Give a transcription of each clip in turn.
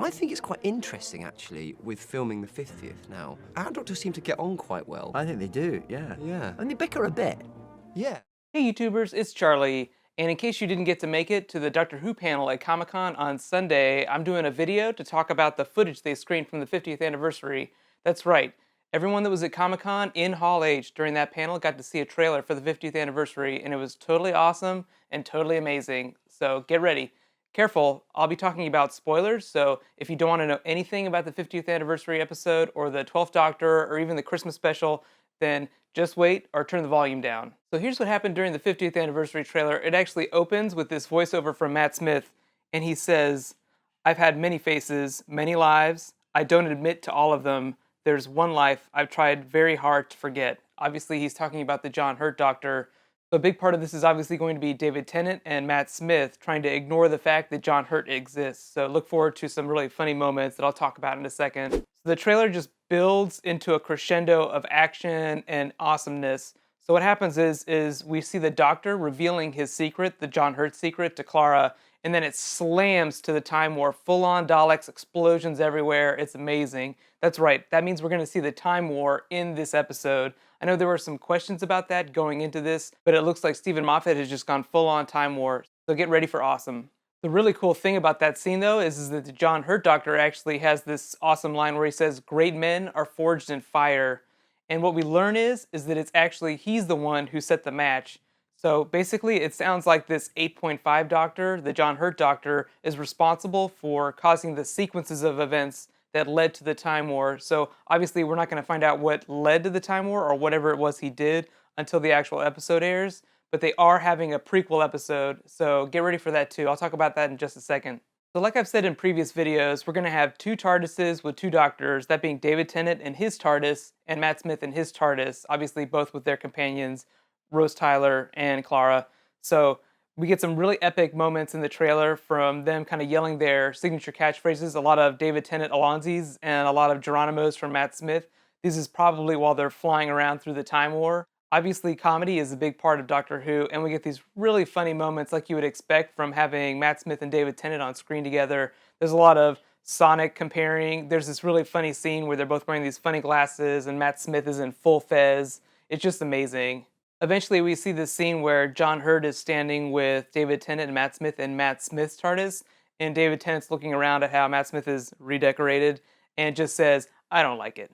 I think it's quite interesting, actually, with filming the 50th now. Our Doctors seem to get on quite well. I think they do, yeah. Yeah. And they bicker a bit. Yeah. Hey YouTubers, it's Charlie, and in case you didn't get to make it to the Doctor Who panel at Comic-Con on Sunday, I'm doing a video to talk about the footage they screened from the 50th anniversary. That's right, everyone that was at Comic-Con in Hall H during that panel got to see a trailer for the 50th anniversary, and it was totally awesome and totally amazing. So get ready. Careful, I'll be talking about spoilers, so if you don't want to know anything about the 50th anniversary episode, or the 12th Doctor, or even the Christmas special, then just wait or turn the volume down. So here's what happened during the 50th anniversary trailer. It actually opens with this voiceover from Matt Smith, and he says, "I've had many faces, many lives. I don't admit to all of them. There's one life I've tried very hard to forget." Obviously, he's talking about the John Hurt Doctor. So a big part of this is obviously going to be David Tennant and Matt Smith trying to ignore the fact that John Hurt exists. So look forward to some really funny moments that I'll talk about in a second. So the trailer just builds into a crescendo of action and awesomeness. So what happens is we see the Doctor revealing his secret, the John Hurt secret, to Clara, and then it slams to the Time War. Full-on Daleks, explosions everywhere. It's amazing. That's right. That means we're going to see the Time War in this episode. I know there were some questions about that going into this, but it looks like Stephen Moffat has just gone full-on Time War. So get ready for awesome. The really cool thing about that scene, though, is that the John Hurt Doctor actually has this awesome line where he says, "Great men are forged in fire." And what we learn is that it's actually he's the one who set the match. So basically, it sounds like this 8.5 Doctor, the John Hurt Doctor, is responsible for causing the sequences of events that led to the Time War. So obviously, we're not going to find out what led to the Time War or whatever it was he did until the actual episode airs. But they are having a prequel episode, so get ready for that too. I'll talk about that in just a second. So like I've said in previous videos, we're going to have two TARDISes with two Doctors, that being David Tennant and his TARDIS, and Matt Smith and his TARDIS, obviously both with their companions, Rose Tyler and Clara. So we get some really epic moments in the trailer from them kind of yelling their signature catchphrases, a lot of David Tennant Alonzi's and a lot of Geronimo's from Matt Smith. This is probably while they're flying around through the Time War. Obviously, comedy is a big part of Doctor Who, and we get these really funny moments like you would expect from having Matt Smith and David Tennant on screen together. There's a lot of Sonic comparing. There's this really funny scene where they're both wearing these funny glasses, and Matt Smith is in full fez. It's just amazing. Eventually, we see this scene where John Hurt is standing with David Tennant and Matt Smith in Matt Smith's TARDIS, and David Tennant's looking around at how Matt Smith is redecorated, and just says, "I don't like it."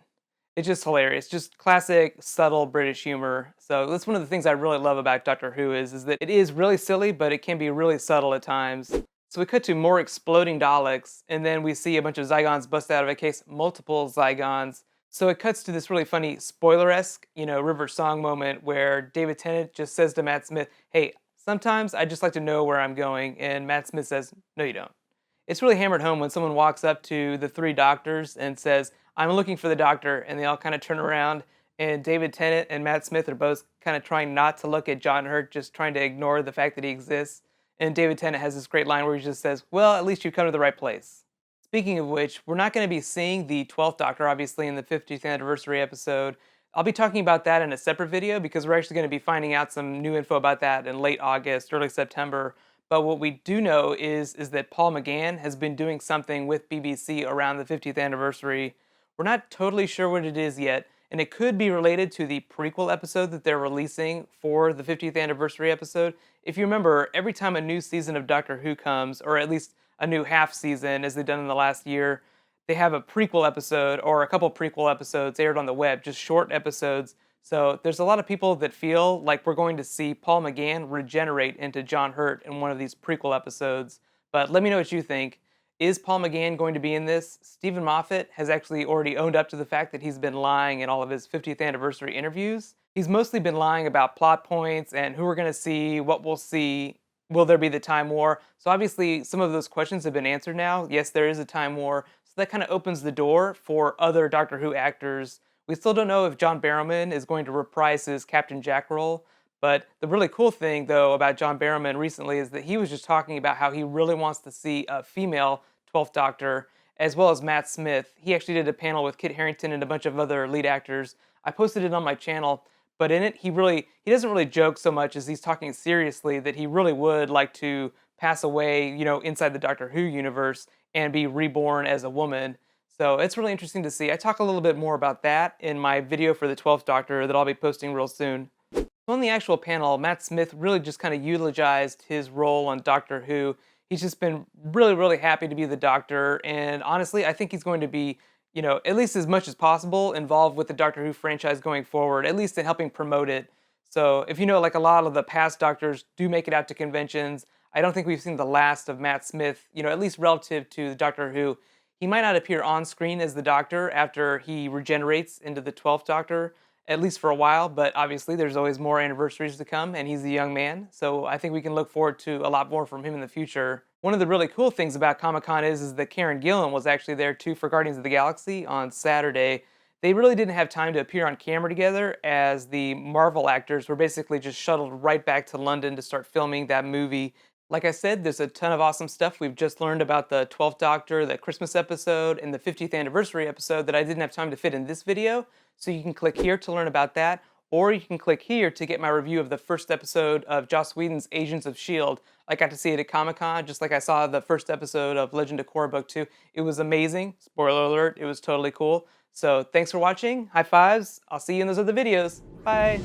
It's just hilarious, just classic, subtle British humor. So that's one of the things I really love about Doctor Who is that it is really silly, but it can be really subtle at times. So we cut to more exploding Daleks, and then we see a bunch of Zygons bust out of a case, multiple Zygons. So it cuts to this really funny spoiler-esque, River Song moment where David Tennant just says to Matt Smith, "Hey, sometimes I just like to know where I'm going," and Matt Smith says, "No, you don't." It's really hammered home when someone walks up to the three Doctors and says, "I'm looking for the Doctor," and they all kind of turn around, and David Tennant and Matt Smith are both kind of trying not to look at John Hurt, just trying to ignore the fact that he exists. And David Tennant has this great line where he just says, "Well, at least you've come to the right place." Speaking of which, we're not going to be seeing the 12th Doctor, obviously, in the 50th anniversary episode. I'll be talking about that in a separate video because we're actually going to be finding out some new info about that in late August, early September. But what we do know is that Paul McGann has been doing something with BBC around the 50th anniversary. We're not totally sure what it is yet, and it could be related to the prequel episode that they're releasing for the 50th anniversary episode. If you remember, every time a new season of Doctor Who comes, or at least a new half season, as they've done in the last year, they have a prequel episode or a couple prequel episodes aired on the web, just short episodes. So there's a lot of people that feel like we're going to see Paul McGann regenerate into John Hurt in one of these prequel episodes. But let me know what you think. Is Paul McGann going to be in this? Stephen Moffat has actually already owned up to the fact that he's been lying in all of his 50th anniversary interviews. He's mostly been lying about plot points and who we're going to see, what we'll see, will there be the Time War? So obviously some of those questions have been answered now. Yes, there is a Time War. So that kind of opens the door for other Doctor Who actors. We still don't know if John Barrowman is going to reprise his Captain Jack role. But the really cool thing, though, about John Barrowman recently is that he was just talking about how he really wants to see a female 12th Doctor, as well as Matt Smith. He actually did a panel with Kit Harington and a bunch of other lead actors. I posted it on my channel, but in it, he doesn't really joke so much as he's talking seriously that he really would like to pass away, inside the Doctor Who universe and be reborn as a woman. So it's really interesting to see. I talk a little bit more about that in my video for the 12th Doctor that I'll be posting real soon. On the actual panel, Matt Smith really just kind of eulogized his role on Doctor Who. He's just been really, really happy to be the Doctor, and honestly, I think he's going to be, at least as much as possible involved with the Doctor Who franchise going forward, at least in helping promote it. So if you know, like a lot of the past Doctors do make it out to conventions, I don't think we've seen the last of Matt Smith, at least relative to the Doctor Who. He might not appear on screen as the Doctor after he regenerates into the 12th Doctor, at least for a while, but obviously there's always more anniversaries to come, and he's a young man, so I think we can look forward to a lot more from him in the future. One of the really cool things about Comic-Con is that Karen Gillan was actually there too for Guardians of the Galaxy on Saturday. They really didn't have time to appear on camera together, as the Marvel actors were basically just shuttled right back to London to start filming that movie. Like I said, there's a ton of awesome stuff. We've just learned about the 12th Doctor, the Christmas episode, and the 50th anniversary episode that I didn't have time to fit in this video. So you can click here to learn about that, or you can click here to get my review of the first episode of Joss Whedon's Agents of S.H.I.E.L.D. I got to see it at Comic-Con, just like I saw the first episode of Legend of Korra Book 2. It was amazing. Spoiler alert, it was totally cool. So thanks for watching. High fives. I'll see you in those other videos. Bye.